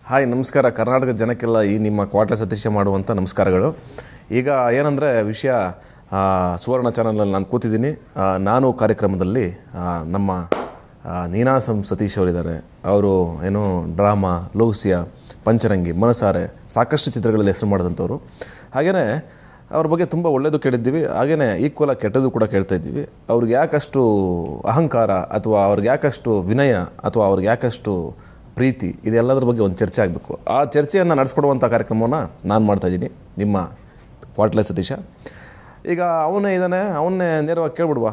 Hi ನಮಸ್ಕಾರ. ಕರ್ನಾಟಕ ಜನಕ್ಕೆಲ್ಲ ಈ ನಿಮ್ಮ ಕ್ವಾಟ್ಲೆ ಸತೀಶ ಮಾಡುವಂಥ ನಮಸ್ಕಾರಗಳು. ಈಗ ಏನಂದರೆ ವಿಷಯ, ಸುವರ್ಣ ಚಾನಲಲ್ಲಿ ನಾನು ಕೂತಿದ್ದೀನಿ. ನಾನು ಕಾರ್ಯಕ್ರಮದಲ್ಲಿ ನಮ್ಮ ನೀನಾಸಂ ಸತೀಶ್ ಅವರಿದ್ದಾರೆ. ಅವರು ಏನು ಡ್ರಾಮಾ, ಲೋಹಿಸಿಯ, ಪಂಚರಂಗಿ, ಮನಸಾರೆ ಸಾಕಷ್ಟು ಚಿತ್ರಗಳಲ್ಲಿ ಹೆಸರು ಮಾಡಿದಂಥವ್ರು. ಹಾಗೆಯೇ ಅವ್ರ ಬಗ್ಗೆ ತುಂಬ ಒಳ್ಳೆಯದು ಕೇಳಿದ್ದೀವಿ, ಹಾಗೆಯೇ ಈಕ್ವಲ್ ಆಗಿ ಕೆಟ್ಟದ್ದು ಕೂಡ ಕೇಳ್ತಾ ಇದ್ದೀವಿ. ಅವ್ರಿಗೆ ಯಾಕಷ್ಟು ಅಹಂಕಾರ ಅಥವಾ ಅವ್ರಿಗೆ ಯಾಕಷ್ಟು ವಿನಯ ಅಥವಾ ಅವ್ರಿಗೆ ಯಾಕಷ್ಟು ಪ್ರೀತಿ, ಇದೆಲ್ಲದ್ರ ಬಗ್ಗೆ ಒಂದು ಚರ್ಚೆ ಆಗಬೇಕು. ಆ ಚರ್ಚೆಯನ್ನು ನಡೆಸ್ಕೊಡುವಂಥ ಕಾರ್ಯಕ್ರಮವನ್ನು ನಾನು ಮಾಡ್ತಾಯಿದ್ದೀನಿ, ನಿಮ್ಮ ಕ್ವಾಟ್ಲೆ ಸತೀಶ. ಈಗ ಅವನೇ ಇದ್ದಾನೆ, ಅವನ್ನೇ ನೇರವಾಗಿ ಕೇಳ್ಬಿಡುವ.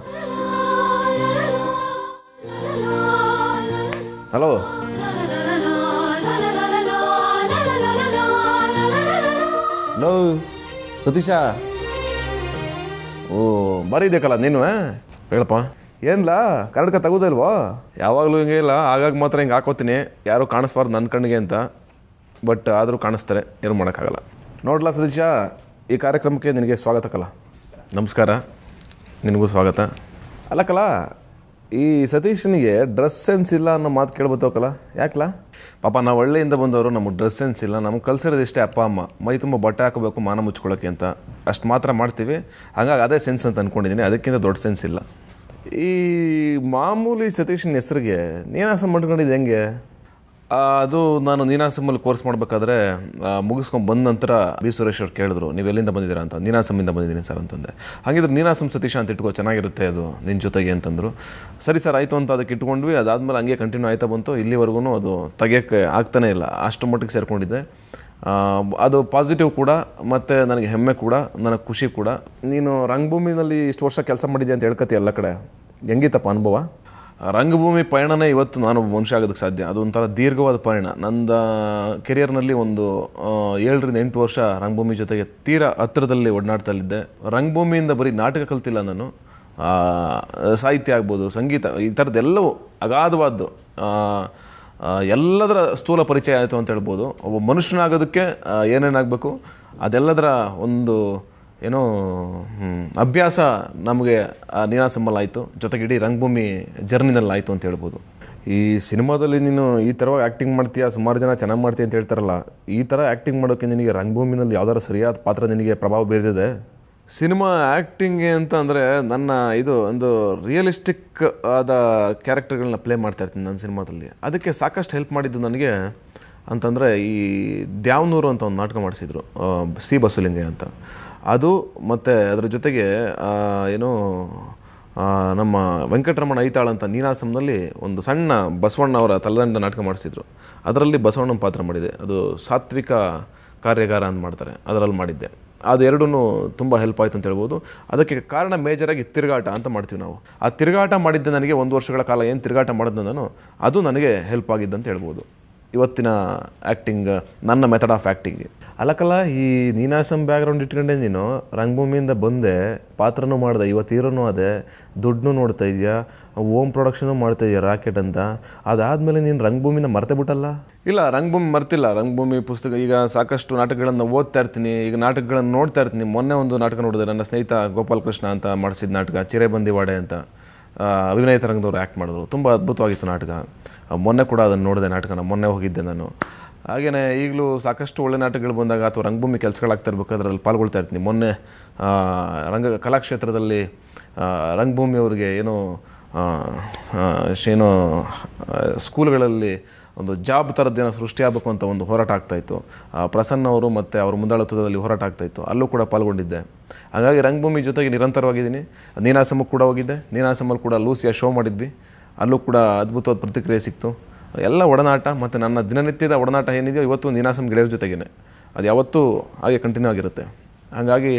Hello hello Satish. ಓ ಬಾರಿ ಇದೆಯಕ್ಕಲ್ಲ ನೀನು, ಹೇಳಪ್ಪ. ಏನಿಲ್ಲ, ಕನ್ನಡಕ ತಗೋದಿಲ್ವೋ? ಯಾವಾಗಲೂ ಹಿಂಗೆ ಇಲ್ಲ, ಆಗಾಗ ಮಾತ್ರ ಹಿಂಗೆ ಹಾಕೋತೀನಿ, ಯಾರೂ ಕಾಣಿಸ್ಬಾರ್ದು ನನ್ನ ಕಣ್ಣಿಗೆ ಅಂತ. ಬಟ್ ಆದರೂ ಕಾಣಿಸ್ತಾರೆ, ಏನು ಮಾಡೋಕ್ಕಾಗಲ್ಲ. ನೋಡ್ಲಾ ಸತೀಶ, ಈ ಕಾರ್ಯಕ್ರಮಕ್ಕೆ ನಿನಗೆ ಸ್ವಾಗತಕ್ಕಲ್ಲ. ನಮಸ್ಕಾರ, ನಿನಗೂ ಸ್ವಾಗತ. ಅಲ್ಲಕ್ಕಲ್ಲ, ಈ ಸತೀಶನಿಗೆ ಡ್ರೆಸ್ ಸೆನ್ಸ್ ಇಲ್ಲ ಅನ್ನೋ ಮಾತು ಕೇಳ್ಬೋತವಕ್ಕಲ್ಲ, ಯಾಕಲ್ಲ? ಪಾಪ ನಾವು ಹಳ್ಳಿಯಿಂದ ಬಂದವರು, ನಮಗೆ ಡ್ರೆಸ್ ಸೆನ್ಸ್ ಇಲ್ಲ. ನಮ್ಗೆ ಕಲ್ಸಿರೋದು ಇಷ್ಟೇ, ಅಪ್ಪ ಅಮ್ಮ ಮೈ ತುಂಬ ಬಟ್ಟೆ ಹಾಕೋಬೇಕು, ಮಾನ ಮುಚ್ಕೊಳ್ಳೋಕ್ಕೆ ಅಂತ ಅಷ್ಟು ಮಾತ್ರ ಮಾಡ್ತೀವಿ. ಹಾಗಾಗಿ ಅದೇ ಸೆನ್ಸ್ ಅಂತ ಅಂದ್ಕೊಂಡಿದ್ದೀನಿ, ಅದಕ್ಕಿಂತ ದೊಡ್ಡ ಸೆನ್ಸ್ ಇಲ್ಲ. ಈ ಮಾಮೂಲಿ ಸತೀಶನ ಹೆಸರಿಗೆ ನೀನಾಸಂ ಮಾಡ್ಕೊಂಡಿದ್ದು ಹೆಂಗೆ? ಅದು ನಾನು ನೀನಾಸಮಲ್ಲಿ ಕೋರ್ಸ್ ಮಾಡಬೇಕಾದ್ರೆ ಮುಗಿಸ್ಕೊಂಡು ಬಂದ ನಂತರ ಬಿ ಸುರೇಶ್ ಅವ್ರು ಕೇಳಿದ್ರು, ನೀವು ಎಲ್ಲಿಂದ ಬಂದಿದ್ದೀರಾ ಅಂತ. ನೀನಾಸಮಿಂದ ಬಂದಿದ್ದೀನಿ ಸರ್ ಅಂತಂದೆ. ಹಾಗಿದ್ರೆ ನೀನಾಸಂ ಸತೀಶ ಅಂತ ಇಟ್ಕೋ, ಚೆನ್ನಾಗಿರುತ್ತೆ ಅದು ನಿನ್ನ ಜೊತೆಗೆ ಅಂತಂದರು. ಸರಿ ಸರ್ ಆಯಿತು ಅಂತ ಅದಕ್ಕೆ ಇಟ್ಕೊಂಡ್ವಿ. ಅದಾದಮೇಲೆ ಹಂಗೆ ಕಂಟಿನ್ಯೂ ಆಯ್ತಾ ಬಂತು. ಇಲ್ಲಿವರೆಗೂ ಅದು ತೆಗಿಯೋಕ್ಕೆ ಆಗ್ತಾನೇ ಇಲ್ಲ, ಅಷ್ಟು ಮಟ್ಟಿಗೆ ಸೇರಿಕೊಂಡಿದ್ದೆ. ಅದು ಪಾಸಿಟಿವ್ ಕೂಡ, ಮತ್ತು ನನಗೆ ಹೆಮ್ಮೆ ಕೂಡ, ನನಗೆ ಖುಷಿ ಕೂಡ. ನೀನು ರಂಗಭೂಮಿನಲ್ಲಿ ಇಷ್ಟು ವರ್ಷ ಕೆಲಸ ಮಾಡಿದ್ದೆ ಅಂತ ಹೇಳ್ಕತ್ತಿ ಎಲ್ಲ ಕಡೆ, ಹೆಂಗಿತ್ತಪ್ಪ ಅನುಭವ? ರಂಗಭೂಮಿ ಪಯಣನೇ ಇವತ್ತು ನಾನೊಬ್ಬ ಮನುಷ್ಯ ಆಗೋದಕ್ಕೆ ಸಾಧ್ಯ. ಅದು ಒಂಥರ ದೀರ್ಘವಾದ ಪಯಣ. ನಂದು ಕೆರಿಯರ್ನಲ್ಲಿ ಒಂದು 7-8 ವರ್ಷ ರಂಗಭೂಮಿ ಜೊತೆಗೆ ತೀರಾ ಹತ್ತಿರದಲ್ಲಿ ಒಡನಾಡ್ತಲಿದ್ದೆ. ರಂಗಭೂಮಿಯಿಂದ ಬರೀ ನಾಟಕ ಕಲ್ತಿಲ್ಲ ನಾನು, ಸಾಹಿತ್ಯ ಆಗ್ಬೋದು, ಸಂಗೀತ, ಈ ಥರದ್ದೆಲ್ಲವೂ ಅಗಾಧವಾದ್ದು ಎಲ್ಲದರ ಸ್ಥೂಲ ಪರಿಚಯ ಆಯಿತು ಅಂತ ಹೇಳ್ಬೋದು. ಒಬ್ಬ ಮನುಷ್ಯನಾಗೋದಕ್ಕೆ ಏನೇನಾಗಬೇಕು ಅದೆಲ್ಲದರ ಒಂದು ಏನೋ ಅಭ್ಯಾಸ ನಮಗೆ ನೀನಾಸಂಬಲ್ಲಿ ಆಯಿತು, ಜೊತೆಗೆ ಇಡೀ ರಂಗಭೂಮಿ ಜರ್ನಿನಲ್ಲಿ ಆಯಿತು ಅಂತ ಹೇಳ್ಬೋದು. ಈ ಸಿನಿಮಾದಲ್ಲಿ ನೀನು ಈ ಥರವಾಗಿ ಆ್ಯಕ್ಟಿಂಗ್ ಮಾಡ್ತೀಯ, ಸುಮಾರು ಜನ ಚೆನ್ನಾಗಿ ಮಾಡ್ತೀಯ ಅಂತ ಹೇಳ್ತಾರಲ್ಲ, ಈ ಥರ ಆ್ಯಕ್ಟಿಂಗ್ ಮಾಡೋಕ್ಕೆ ನಿನಗೆ ರಂಗಭೂಮಿನಲ್ಲಿ ಯಾವ್ದಾದ್ರು ಸರಿಯಾದ ಪಾತ್ರ ನಿನಗೆ ಪ್ರಭಾವ ಬೀರಿದೆ? ಸಿನಿಮಾ ಆ್ಯಕ್ಟಿಂಗೆ ಅಂತ ಅಂದರೆ ನನ್ನ ಇದು ಒಂದು ರಿಯಲಿಸ್ಟಿಕ್ ಆದ ಕ್ಯಾರೆಕ್ಟರ್ಗಳನ್ನ ಪ್ಲೇ ಮಾಡ್ತಾಯಿರ್ತೀನಿ ನನ್ನ ಸಿನಿಮಾದಲ್ಲಿ. ಅದಕ್ಕೆ ಸಾಕಷ್ಟು ಹೆಲ್ಪ್ ಮಾಡಿದ್ದು ನನಗೆ ಅಂತಂದರೆ, ಈ ದ್ಯಾವನೂರು ಅಂತ ಒಂದು ನಾಟಕ ಮಾಡಿಸಿದ್ರು, ಸಿ ಬಸವಲಿಂಗಯ್ಯ ಅಂತ. ಅದು ಮತ್ತು ಅದರ ಜೊತೆಗೆ ಏನು ನಮ್ಮ ವೆಂಕಟರಮಣ ಐತಾಳ್ ಅಂತ ನೀನಾಸಂನಲ್ಲಿ ಒಂದು ಸಣ್ಣ ಬಸವಣ್ಣ ಅವರ ತಲೆದಂಡ ನಾಟಕ ಮಾಡಿಸಿದ್ರು. ಅದರಲ್ಲಿ ಬಸವಣ್ಣನ ಪಾತ್ರ ಮಾಡಿದೆ. ಅದು ಸಾತ್ವಿಕ ಕಾರ್ಯಾಗಾರ ಅಂತ ಮಾಡ್ತಾರೆ, ಅದರಲ್ಲಿ ಮಾಡಿದ್ದೆ. ಅದೆರಡೂ ತುಂಬ ಹೆಲ್ಪ್ ಆಯಿತು ಅಂತ ಹೇಳ್ಬೋದು. ಅದಕ್ಕೆ ಕಾರಣ ಮೇಜರಾಗಿ ತಿರುಗಾಟ ಅಂತ ಮಾಡ್ತೀವಿ ನಾವು. ಆ ತಿರುಗಾಟ ಮಾಡಿದ್ದೆ ನನಗೆ 1 ವರ್ಷಗಳ ಕಾಲ ಏನು ತಿರುಗಾಟ ಮಾಡಿದ್ದೆ ನಾನು, ಅದು ನನಗೆ ಹೆಲ್ಪ್ ಆಗಿದ್ದಂತ ಹೇಳ್ಬೋದು ಇವತ್ತಿನ ಆ್ಯಕ್ಟಿಂಗ್, ನನ್ನ ಮೆಥಡ್ ಆಫ್ ಆ್ಯಕ್ಟಿಂಗ್. ಅಲ್ಲಕ್ಕಲ್ಲ, ಈ ನೀನಾಸಂ ಬ್ಯಾಕ್ಗ್ರೌಂಡ್ ಇಟ್ಕೊಂಡೆ ನೀನು ರಂಗಭೂಮಿಯಿಂದ ಬಂದೆ, ಪಾತ್ರನೂ ಮಾಡಿದೆ, ಇವತ್ತು ಹೀರೋನೂ ಅದೇ, ದುಡ್ಡು ನೋಡ್ತಾ ಇದೆಯಾ, ಓಮ್ ಪ್ರೊಡಕ್ಷನು ಮಾಡ್ತಾ ಇದೆಯಾ ರಾಕೆಟ್ ಅಂತ. ಅದಾದಮೇಲೆ ನೀನು ರಂಗಭೂಮಿನ ಮರ್ತೆ ಬಿಟ್ಟಲ್ಲ? ಇಲ್ಲ, ರಂಗಭೂಮಿ ಮರ್ತಿಲ್ಲ. ರಂಗಭೂಮಿ ಪುಸ್ತಕ ಈಗ ಸಾಕಷ್ಟು ನಾಟಕಗಳನ್ನು ಓದ್ತಾ ಇರ್ತೀನಿ, ಈಗ ನಾಟಕಗಳನ್ನು ನೋಡ್ತಾ ಇರ್ತೀನಿ. ಮೊನ್ನೆ ಒಂದು ನಾಟಕ ನೋಡಿದೆ, ನನ್ನ ಸ್ನೇಹಿತ ಗೋಪಾಲ್ ಕೃಷ್ಣ ಅಂತ ಮಾಡಿಸಿದ ನಾಟಕ, ಚಿರೆಬಂದಿವಾಡೆ ಅಂತ, ಅಭಿನಯ ತರಂಗದವರು ಆ್ಯಕ್ಟ್ ಮಾಡಿದ್ರು. ತುಂಬ ಅದ್ಭುತವಾಗಿತ್ತು ನಾಟಕ. ಮೊನ್ನೆ ಕೂಡ ಅದನ್ನು ನೋಡಿದೆ ನಾಟಕನ, ಮೊನ್ನೆ ಹೋಗಿದ್ದೆ ನಾನು. ಹಾಗೆಯೇ ಈಗಲೂ ಸಾಕಷ್ಟು ಒಳ್ಳೆ ನಾಟಕಗಳು ಬಂದಾಗ ಅಥವಾ ರಂಗಭೂಮಿ ಕೆಲಸಗಳಾಗ್ತಾ ಇರಬೇಕಾದ್ರೆ ಅದ್ರಲ್ಲಿ ಪಾಲ್ಗೊಳ್ತಾ ಇರ್ತೀನಿ. ಮೊನ್ನೆ ಕಲಾಕ್ಷೇತ್ರದಲ್ಲಿ ರಂಗಭೂಮಿಯವ್ರಿಗೆ ಏನೋ ಸ್ಕೂಲ್ಗಳಲ್ಲಿ ಒಂದು ಜಾಬ್ ಥರದ್ದೇನೋ ಸೃಷ್ಟಿ ಆಗಬೇಕು ಅಂತ ಒಂದು ಹೋರಾಟ ಆಗ್ತಾಯಿತ್ತು. ಪ್ರಸನ್ನ ಅವರು ಮತ್ತು ಅವ್ರ ಮುಂದಾಳತ್ವದಲ್ಲಿ ಹೋರಾಟ ಆಗ್ತಾಯಿತ್ತು, ಅಲ್ಲೂ ಕೂಡ ಪಾಲ್ಗೊಂಡಿದ್ದೆ. ಹಾಗಾಗಿ ರಂಗಭೂಮಿ ಜೊತೆಗೆ ನಿರಂತರವಾಗಿದ್ದೀನಿ. ನೀನಾಸಮಕ್ಕೆ ಕೂಡ ಹೋಗಿದ್ದೆ. ನೀನಾಸಮಲ್ಲಿ ಕೂಡ ಲೂಸಿಯ ಶೋ ಮಾಡಿದ್ವಿ, ಅಲ್ಲೂ ಕೂಡ ಅದ್ಭುತವಾದ ಪ್ರತಿಕ್ರಿಯೆ ಸಿಕ್ತು. ಎಲ್ಲ ಒಡನಾಟ ಮತ್ತು ನನ್ನ ದಿನನಿತ್ಯದ ಒಡನಾಟ ಏನಿದೆಯೋ ಇವತ್ತು ನೀನಾಸಂ ಗೆಳೆಯರ ಜೊತೆಗೇ, ಅದು ಯಾವತ್ತೂ ಹಾಗೆ ಕಂಟಿನ್ಯೂ ಆಗಿರುತ್ತೆ. ಹಾಗಾಗಿ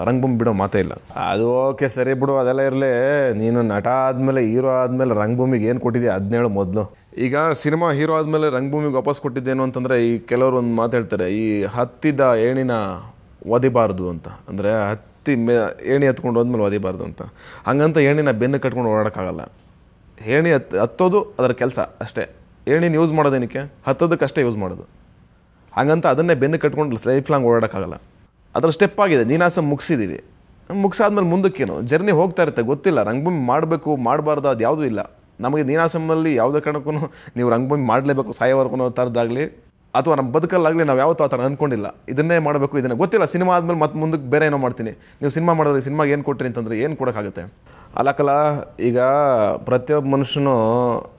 ರಂಗಭೂಮಿ ಬಿಡೋ ಮಾತೇ ಇಲ್ಲ. ಅದು ಓಕೆ, ಸರಿ ಬಿಡು, ಅದೆಲ್ಲ ಇರಲಿ. ನೀನು ನಟ ಆದಮೇಲೆ, ಹೀರೋ ಆದಮೇಲೆ ರಂಗಭೂಮಿಗೆ ಏನು ಕೊಟ್ಟಿದ್ಯಾ ಅದನ್ನ ಹೇಳು ಮೊದಲು. ಈಗ ಸಿನಿಮಾ ಹೀರೋ ಆದಮೇಲೆ ರಂಗಭೂಮಿಗೆ ವಾಪಸ್ ಕೊಟ್ಟಿದ್ದೇನು ಅಂತಂದರೆ, ಈ ಕೆಲವರು ಒಂದು ಮಾತು ಹೇಳ್ತಾರೆ, ಈ ಹತ್ತಿದ ಏಣಿನ ಒದಿಬಾರ್ದು ಅಂತ. ಅಂದರೆ ಏಣಿ ಹತ್ಕೊಂಡು ಹೋದ್ಮೇಲೆ ಒದಿಬಾರ್ದು ಅಂತ. ಹಂಗಂತ ಏಣಿನ ಬೆನ್ನು ಕಟ್ಕೊಂಡು ಓಡಾಡೋಕ್ಕಾಗಲ್ಲ. ಏಣಿ ಹತ್ತೋದು ಅದರ ಕೆಲಸ ಅಷ್ಟೇ. ಏಣಿನ ಯೂಸ್ ಮಾಡೋದೇನಕ್ಕೆ, ಹತ್ತೋದಕ್ಕಷ್ಟೇ ಯೂಸ್ ಮಾಡೋದು. ಹಾಗಂತ ಅದನ್ನೇ ಬೆನ್ನು ಕಟ್ಕೊಂಡು ಲೈಫ್ ಲಾಂಗ್ ಓಡಾಡೋಕ್ಕಾಗಲ್ಲ. ಅದರ ಸ್ಟೆಪ್ ಆಗಿದೆ. ನೀನಾಸಂ ಮುಗಿಸಿದ್ದೀವಿ, ಮುಗಿಸಾದ್ಮೇಲೆ ಮುಂದಕ್ಕೇನು ಜರ್ನಿ ಹೋಗ್ತಾ ಇರುತ್ತೆ, ಗೊತ್ತಿಲ್ಲ. ರಂಗಭೂಮಿ ಮಾಡಬೇಕು ಮಾಡಬಾರ್ದು ಅದು ಯಾವುದೂ ಇಲ್ಲ. ನಮಗೆ ನೀನಾಸಂನಲ್ಲಿ ಯಾವುದೇ ಕಾರಣಕ್ಕೂ ನೀವು ರಂಗಭೂಮಿ ಮಾಡಲೇಬೇಕು ಸಾಯೋವರೆಗೂ ಥರದ್ದಾಗಲಿ ಅಥವಾ ನಮ್ಮ ಬದುಕಲ್ಲಾಗಲಿ ನಾವು ಯಾವತ್ತೂ ಆ ಥರ ಅಂದ್ಕೊಂಡಿಲ್ಲ ಇದನ್ನೇ ಮಾಡಬೇಕು, ಇದನ್ನೇ ಗೊತ್ತಿಲ್ಲ. ಸಿನಿಮಾ ಆದಮೇಲೆ ಮತ್ತೆ ಮುಂದಕ್ಕೆ ಬೇರೆ ಏನೋ ಮಾಡ್ತೀನಿ. ನೀವು ಸಿನಿಮಾ ಮಾಡಿದ್ರೆ ಸಿನಿಮಾಗೆ ಏನು ಕೊಟ್ರಿ ಅಂತಂದರೆ ಏನು ಕೊಡೋಕ್ಕಾಗುತ್ತೆ? ಅಲ್ಲಕ್ಕಲ್ಲ, ಈಗ ಪ್ರತಿಯೊಬ್ಬ ಮನುಷ್ಯನೂ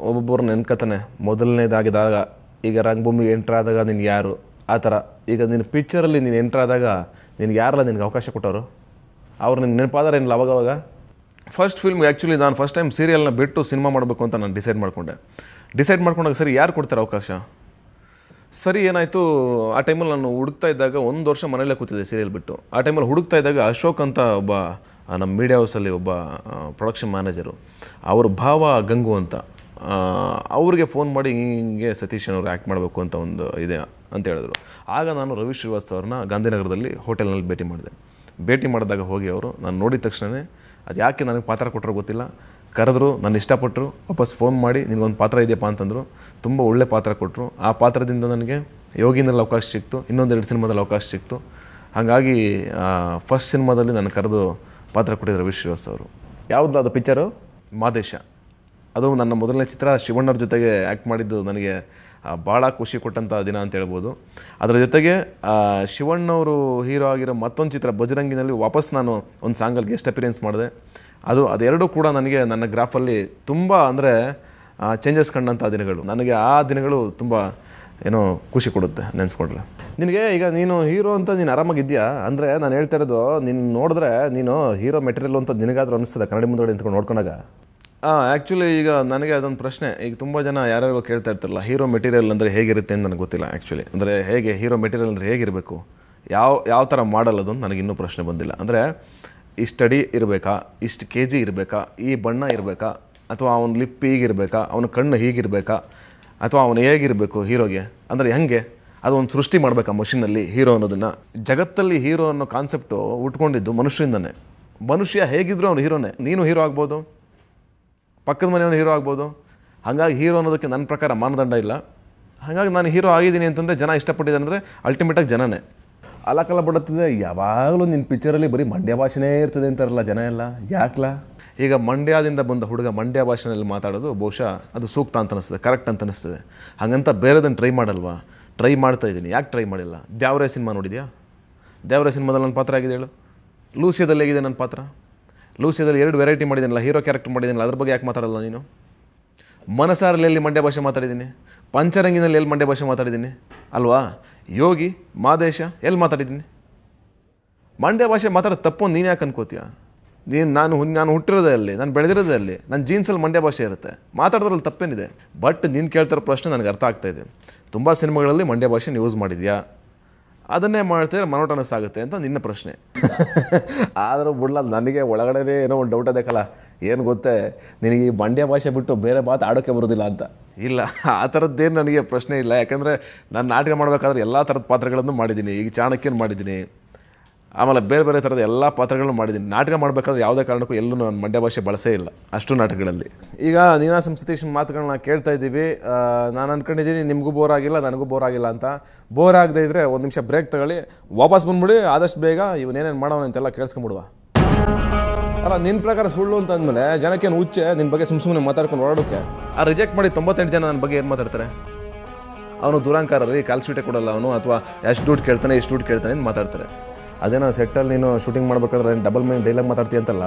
ಒಬ್ಬೊಬ್ಬರು ನೆನ್ಕತಾನೆ. ಮೊದಲನೇದಾಗಿದ್ದಾಗ ಈಗ ರಂಗಭೂಮಿಗೆ ಎಂಟ್ರಾದಾಗ ನಿನ್ಗೆ ಯಾರು ಆ ಥರ. ಈಗ ನಿನ್ನ ಪಿಕ್ಚರಲ್ಲಿ ನೀನು ಎಂಟ್ರಾದಾಗ ನಿನ್ಗೆ ಯಾರಲ್ಲ ನಿನ್ಗೆ ಅವಕಾಶ ಕೊಟ್ಟವರು? ಅವ್ರು ನಿನ್ನ ನೆನಪಾದಾರೆ ಏನಿಲ್ಲ ಅವಾಗವಾಗ? ಫಸ್ಟ್ ಫಿಲ್ಮ್ ಆ್ಯಕ್ಚುಲಿ ನಾನು ಫಸ್ಟ್ ಟೈಮ್ ಸೀರಿಯಲ್ನ ಬಿಟ್ಟು ಸಿನಿಮಾ ಮಾಡಬೇಕು ಅಂತ ನಾನು ಡಿಸೈಡ್ ಮಾಡ್ಕೊಂಡಾಗ ಸರಿ ಯಾರು ಕೊಡ್ತಾರೆ ಅವಕಾಶ? ಸರಿ ಏನಾಯಿತು, ಆ ಟೈಮಲ್ಲಿ ನಾನು ಹುಡುಕ್ತಾ ಇದ್ದಾಗ 1 ವರ್ಷ ಮನೇಲೇ ಕೂತಿದ್ದೆ ಸೀರಿಯಲ್ ಬಿಟ್ಟು. ಆ ಟೈಮಲ್ಲಿ ಹುಡುಕ್ತಾ ಇದ್ದಾಗ ಅಶೋಕ್ ಅಂತ ಒಬ್ಬ ನಮ್ಮ ಮೀಡಿಯಾ ಹೌಸಲ್ಲಿ ಒಬ್ಬ ಪ್ರೊಡಕ್ಷನ್ ಮ್ಯಾನೇಜರು, ಅವ್ರ ಭಾವ ಗಂಗು ಅಂತ, ಅವ್ರಿಗೆ ಫೋನ್ ಮಾಡಿ ಹಿಂಗೆ ಸತೀಶ್ ಅವರು ಆ್ಯಕ್ಟ್ ಮಾಡಬೇಕು ಅಂತ ಒಂದು ಇದೆ ಅಂತ ಹೇಳಿದ್ರು. ಆಗ ನಾನು ರವಿ ಶ್ರೀವಾಸ್ತವ ಅವ್ರನ್ನ ಗಾಂಧಿನಗರದಲ್ಲಿ ಹೋಟೆಲ್ನಲ್ಲಿ ಭೇಟಿ ಮಾಡಿದಾಗ ಹೋಗಿ ಅವರು ನಾನು ನೋಡಿದ ತಕ್ಷಣವೇ ಅದು ಯಾಕೆ ನನಗೆ ಪಾತ್ರ ಕೊಟ್ಟರು ಗೊತ್ತಿಲ್ಲ, ಕರೆದ್ರು, ನಾನು ಇಷ್ಟಪಟ್ಟರು, ವಾಪಸ್ ಫೋನ್ ಮಾಡಿ ನಿನಗೊಂದು ಪಾತ್ರ ಇದೆಯಪ್ಪ ಅಂತಂದರು. ತುಂಬ ಒಳ್ಳೆ ಪಾತ್ರ ಕೊಟ್ಟರು. ಆ ಪಾತ್ರದಿಂದ ನನಗೆ ಯೋಗಿನಲ್ಲಿ ಅವಕಾಶ ಸಿಕ್ತು, ಇನ್ನೊಂದು 2 ಸಿನಿಮಾದಲ್ಲಿ ಅವಕಾಶ ಸಿಕ್ತು. ಹಾಗಾಗಿ ಫಸ್ಟ್ ಸಿನಿಮಾದಲ್ಲಿ ನಾನು ಕರೆದು ಪಾತ್ರ ಕೊಟ್ಟಿದ್ದು ರವಿ ಶ್ರೀವಾಸ್ತವ ಅವರು. ಯಾವುದು ಅದು ಪಿಕ್ಚರು? ಮಾದೇಶ. ಅದು ನನ್ನ ಮೊದಲನೇ ಚಿತ್ರ. ಶಿವಣ್ಣವ್ರ ಜೊತೆಗೆ ಆ್ಯಕ್ಟ್ ಮಾಡಿದ್ದು ನನಗೆ ಭಾಳ ಖುಷಿ ಕೊಟ್ಟಂಥ ದಿನ ಅಂತ ಹೇಳ್ಬೋದು. ಅದರ ಜೊತೆಗೆ ಶಿವಣ್ಣವರು ಹೀರೋ ಆಗಿರೋ ಮತ್ತೊಂದು ಚಿತ್ರ ಬಜರಂಗಿನಲ್ಲಿ ವಾಪಸ್ ನಾನು ಒಂದು ಸಾಂಗಲ್ಲಿ ಗೆಸ್ಟ್ ಅಪಿಯರೆನ್ಸ್ ಮಾಡಿದೆ. ಅದೆರಡೂ ಕೂಡ ನನಗೆ ನನ್ನ ಗ್ರಾಫಲ್ಲಿ ತುಂಬ ಅಂದರೆ ಚೇಂಜಸ್ ಕಂಡಂಥ ದಿನಗಳು. ನನಗೆ ಆ ದಿನಗಳು ತುಂಬ ಏನೋ ಖುಷಿ ಕೊಡುತ್ತೆ ನೆನೆಸ್ಕೊಂಡ್ರೆ. ನಿನಗೆ ಈಗ ನೀನು ಹೀರೋ ಅಂತ ನೀನು ಆರಾಮಾಗಿದ್ಯಾ ಅಂದರೆ ನಾನು ಹೇಳ್ತಾ ಇರೋದು, ನೀನು ನೋಡಿದ್ರೆ ನೀನು ಹೀರೋ ಮೆಟೀರಿಯಲ್ ಅಂತ ನಿನಗಾದ್ರೂ ಅನಿಸ್ತದೆ ಕನ್ನಡಿ ಮುಂದೆ ನಿಂತ್ಕೊಂಡು ನೋಡ್ಕೊಂಡಾಗ? ಆ್ಯಕ್ಚುಲಿ ಈಗ ನನಗೆ ಅದೊಂದು ಪ್ರಶ್ನೆ. ಈಗ ತುಂಬ ಜನ ಯಾರ್ಯಾರೋ ಕೇಳ್ತಾ ಇರ್ತಾರಲ್ಲ, ಹೀರೋ ಮೆಟೀರಿಯಲ್ ಅಂದರೆ ಹೇಗಿರುತ್ತೆ ಅಂತ ನನಗೆ ಗೊತ್ತಿಲ್ಲ ಆ್ಯಕ್ಚುಲಿ. ಅಂದರೆ ಹೇಗೆ ಹೀರೋ ಮೆಟೀರಿಯಲ್ ಅಂದರೆ ಹೇಗಿರಬೇಕು, ಯಾವ ಥರ ಮಾಡಲ್ಲ ಅದೊಂದು ನನಗಿನ್ನೂ ಪ್ರಶ್ನೆ ಬಂದಿಲ್ಲ. ಅಂದರೆ ಇಷ್ಟು ಅಡಿ ಇರಬೇಕಾ, ಇಷ್ಟು kg ಇರಬೇಕಾ, ಈ ಬಣ್ಣ ಇರಬೇಕಾ, ಅಥವಾ ಅವನ ಲಿಪ್ ಹೀಗಿರಬೇಕಾ, ಅವನ ಕಣ್ಣು ಹೀಗಿರಬೇಕಾ, ಅಥವಾ ಅವನು ಹೇಗಿರಬೇಕು ಹೀರೋಗೆ ಅಂದರೆ ಹೆಂಗೆ ಅದು ಒಂದು ಸೃಷ್ಟಿ ಮಾಡಬೇಕಾ ಮಷಿನಲ್ಲಿ ಹೀರೋ ಅನ್ನೋದನ್ನು? ಜಗತ್ತಲ್ಲಿ ಹೀರೋ ಅನ್ನೋ ಕಾನ್ಸೆಪ್ಟು ಉಟ್ಕೊಂಡಿದ್ದು ಮನುಷ್ಯರಿಂದನೇ. ಮನುಷ್ಯ ಹೇಗಿದ್ರೂ ಅವನು ಹೀರೋನೇ. ನೀನು ಹೀರೋ ಆಗ್ಬೋದು, ಪಕ್ಕದ ಮನೆಯವನು ಹೀರೋ ಆಗ್ಬೋದು. ಹಾಗಾಗಿ ಹೀರೋ ಅನ್ನೋದಕ್ಕೆ ನನ್ನ ಪ್ರಕಾರ ಮಾನದಂಡ ಇಲ್ಲ. ಹಾಗಾಗಿ ನಾನು ಹೀರೋ ಆಗಿದ್ದೀನಿ ಅಂತಂದರೆ ಜನ ಇಷ್ಟಪಟ್ಟಿದ್ದಾರೆ ಅಂದರೆ ಅಲ್ಟಿಮೇಟಾಗಿ ಜನನೇ. ಅಲಕಲ್ಲ ಬಿಡುತ್ತದೆ. ಯಾವಾಗಲೂ ನಿನ್ನ ಪಿಕ್ಚರಲ್ಲಿ ಬರೀ ಮಂಡ್ಯ ಭಾಷೆನೇ ಇರ್ತದೆ ಅಂತಾರಲ್ಲ ಜನ ಎಲ್ಲ, ಯಾಕಲ್ಲ? ಈಗ ಮಂಡ್ಯದಿಂದ ಬಂದ ಹುಡುಗ ಮಂಡ್ಯ ಭಾಷೆಯಲ್ಲಿ ಮಾತಾಡೋದು ಬಹುಶಃ ಅದು ಸೂಕ್ತ ಅಂತ ಅನಿಸ್ತದೆ, ಕರೆಕ್ಟ್ ಅಂತ ಅನಿಸ್ತದೆ. ಹಾಗಂತ ಬೇರೆದನ್ನು ಟ್ರೈ ಮಾಡಲ್ವಾ? ಟ್ರೈ ಮಾಡ್ತಾ ಇದ್ದೀನಿ. ಯಾಕೆ ಟ್ರೈ ಮಾಡಿಲ್ಲ? ದ್ಯಾವರೇ ಸಿನಿಮಾ ನೋಡಿದ್ಯಾ? ದ್ಯಾವರೇ ಸಿನಿಮಾದಲ್ಲಿ ನನ್ನ ಪಾತ್ರ ಆಗಿದೆ ಹೇಳು. ಲೂಸಿಯಾದಲ್ಲಿ ಹೇಗಿದೆ ನನ್ನ ಪಾತ್ರ? ಲೂಸಿಯಾದಲ್ಲಿ 2 ವೆರೈಟಿ ಮಾಡಿದ್ದೀನಲ್ಲ, ಹೀರೋ ಕ್ಯಾರೆಕ್ಟರ್ ಮಾಡಿದ್ದೀನಲ್ಲ, ಅದ್ರ ಬಗ್ಗೆ ಯಾಕೆ ಮಾತಾಡಲ್ಲ ನೀನು? ಮನಸಾರಲ್ಲಿ ಎಲ್ಲಿ ಮಂಡ್ಯ ಭಾಷೆ ಮಾತಾಡಿದ್ದೀನಿ? ಪಂಚರಂಗಿನಲ್ಲಿ ಎಲ್ಲಿ ಮಂಡ್ಯ ಭಾಷೆ ಮಾತಾಡಿದ್ದೀನಿ ಅಲ್ವಾ? ಯೋಗಿ, ಮಾದೇಶ ಎಲ್ಲಿ ಮಾತಾಡಿದ್ದೀನಿ? ಮಂಡ್ಯ ಭಾಷೆ ಮಾತಾಡೋದು ತಪ್ಪು ನೀನು ಯಾಕೆ ಅನ್ಕೋತೀಯ? ನಾನು ಹುಟ್ಟಿರೋದೇ ಅಲ್ಲಿ, ನಾನು ಬೆಳೆದಿರೋದೇ ಅಲ್ಲಿ, ನನ್ನ ಜೀನ್ಸಲ್ಲಿ ಮಂಡ್ಯ ಭಾಷೆ ಇರುತ್ತೆ, ಮಾತಾಡೋದ್ರಲ್ಲಿ ತಪ್ಪೇನಿದೆ? ಬಟ್ ನೀನು ಕೇಳ್ತಿರೋ ಪ್ರಶ್ನೆ ನನಗೆ ಅರ್ಥ ಆಗ್ತಾಯಿದೆ. ತುಂಬ ಸಿನಿಮಾಗಳಲ್ಲಿ ಮಂಡ್ಯ ಭಾಷೆನ ಯೂಸ್ ಮಾಡಿದ್ಯಾ? ಅದನ್ನೇ ಮಾಡ್ತಿದ್ರೆ ಮನೋಟನಸ್ ಆಗುತ್ತೆ ಅಂತ ನಿನ್ನ ಪ್ರಶ್ನೆ. ಆದರೂ ಬಿಡಲ್ಲ, ನನಗೆ ಒಳಗಡೆ ಏನೋ ಒಂದು ಡೌಟ್ ಅದಕ್ಕಲ್ಲ. ಏನು ಗೊತ್ತೇ, ನಿನಗೆ ಈ ಮಂಡ್ಯ ಭಾಷೆ ಬಿಟ್ಟು ಬೇರೆ ಮಾತು ಆಡೋಕ್ಕೆ ಬರೋದಿಲ್ಲ ಅಂತ? ಇಲ್ಲ, ಆ ಥರದ್ದೇನು ನನಗೆ ಪ್ರಶ್ನೆ ಇಲ್ಲ. ಯಾಕಂದರೆ ನಾನು ನಾಟಕ ಮಾಡಬೇಕಾದ್ರೆ ಎಲ್ಲ ಥರದ ಪಾತ್ರಗಳನ್ನು ಮಾಡಿದ್ದೀನಿ. ಈಗ ಚಾಣಕ್ಯನ ಮಾಡಿದ್ದೀನಿ, ಆಮೇಲೆ ಬೇರೆ ಥರದ ಎಲ್ಲ ಪಾತ್ರಗಳನ್ನು ಮಾಡಿದ್ದೀನಿ. ನಾಟಕ ಮಾಡಬೇಕಾದ್ರೆ ಯಾವುದೇ ಕಾರಣಕ್ಕೂ ಎಲ್ಲೂ ನಾನು ಮಂಡ್ಯ ಭಾಷೆ ಬಳಸೇ ಇಲ್ಲ ಅಷ್ಟು ನಾಟಕಗಳಲ್ಲಿ. ಈಗ ನೀನಾಸಂ ಸತೀಶ್ ಮಾತುಗಳನ್ನ ಕೇಳ್ತಾ ಇದ್ದೀವಿ. ನಾನು ಅಂದ್ಕೊಂಡಿದ್ದೀನಿ ನಿಮಗೂ ಬೋರ್ ಆಗಿಲ್ಲ, ನನಗೂ ಬೋರ್ ಆಗಿಲ್ಲ ಅಂತ. ಬೋರ್ ಆಗದೆ ಇದ್ದರೆ 1 ನಿಮಿಷ ಬ್ರೇಕ್ ತಗೊಳ್ಳಿ, ವಾಪಸ್ ಬಂದ್ಬಿಡಿ. ಆದಷ್ಟು ಬೇಗ ಇವನೇನೇನು ಮಾಡೋಣ ಅಂತೆಲ್ಲ ಕೇಳಿಸ್ಕೊಂಬಿಡುವ. ಅಲ್ಲ, ನಿನ್ನ ಪ್ರಕಾರ ಸುಳ್ಳು ಅಂತ ಅಂದಮೇಲೆ ಜನಕ್ಕೇನು ಹುಚ್ಚೆ ನಿನ್ನ ಬಗ್ಗೆ ಸುಮ್ಮನೆ ಮಾತಾಡ್ಕೊಂಡು ಓಡಾಡೋಕ್ಕೆ? ರಿಜೆಕ್ಟ್ ಮಾಡಿ 98 ಜನ ನನ್ನ ಬಗ್ಗೆ ಏನು ಮಾತಾಡ್ತಾರೆ? ಅವನು ದುರಾಂಕಾರ ರೀ, ಕಾಲ್ ಶೀಟೇ ಕೊಡಲ್ಲ ಅವನು, ಅಥವಾ ಎಷ್ಟು ದುಡ್ಡು ಕೇಳ್ತಾನೆ, ಎಷ್ಟು ದುಡ್ಡು ಕೇಳ್ತಾನೆ ಅಂತ ಮಾತಾಡ್ತಾರೆ. ಅದೇನೋ ಸೆಟ್ಟಲ್ಲಿ ನೀನು ಶೂಟಿಂಗ್ ಮಾಡ್ಬೇಕಾದ್ರೆ ಡಬಲ್ ಮೈನ್ ಡೈಲಾಗ್ ಮಾತಾಡ್ತೀಯ ಅಂತಲ್ಲ.